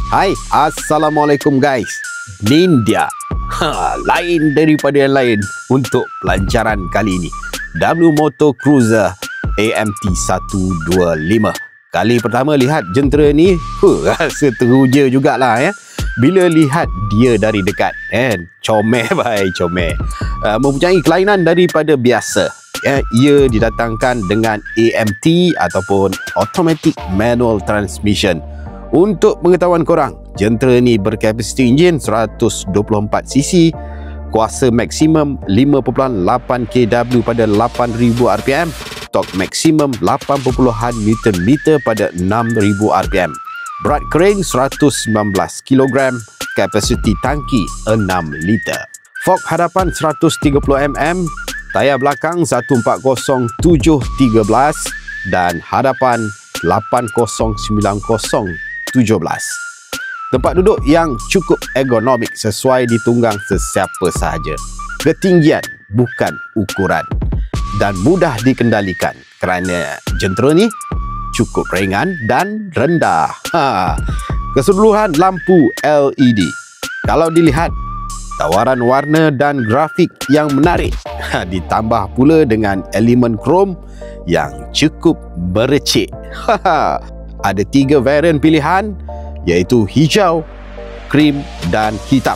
Hai, Assalamualaikum guys. Ninja lain daripada yang lain untuk pelancaran kali ini. W Moto Cruiser AMT 125. Kali pertama lihat jentera ni, rasa teruja jugalah ya. Bila lihat dia dari dekat, comel baik comel. Mempunyai kelainan daripada biasa. Ia didatangkan dengan AMT ataupun Automatic Manual Transmission. Untuk pengetahuan korang, jentera ni berkapasiti enjin 124cc, kuasa maksimum 5.8 kW pada 8,000 rpm, torque maksimum 8.0 Nm pada 6,000 rpm. Berat kering 119 kg, kapasiti tangki 6 liter. Fork hadapan 130 mm, tayar belakang 140/713 dan hadapan 80/9017. Tempat duduk yang cukup ergonomik sesuai ditunggang sesiapa sahaja. Ketinggian bukan ukuran dan mudah dikendalikan kerana jentera ni cukup ringan dan rendah. Keseluruhan lampu LED. Kalau dilihat, tawaran warna dan grafik yang menarik, ditambah pula dengan elemen krom yang cukup merecik. Ada 3 varian pilihan, iaitu hijau, krim dan hitam.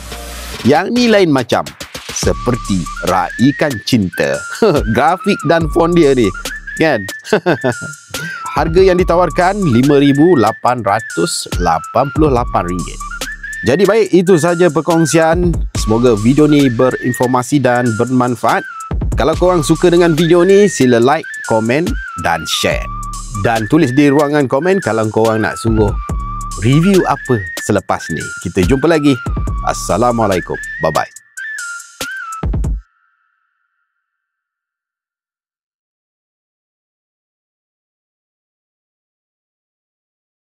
Yang ni lain macam, seperti raikan cinta. Grafik dan font dia ni, kan? Harga yang ditawarkan RM5,888. Jadi baik, itu saja perkongsian. Semoga video ni berinformasi dan bermanfaat. Kalau korang suka dengan video ni, sila like, komen dan share. Dan tulis di ruangan komen kalau korang nak sungguh review apa selepas ni. Kita jumpa lagi. Assalamualaikum. Bye-bye.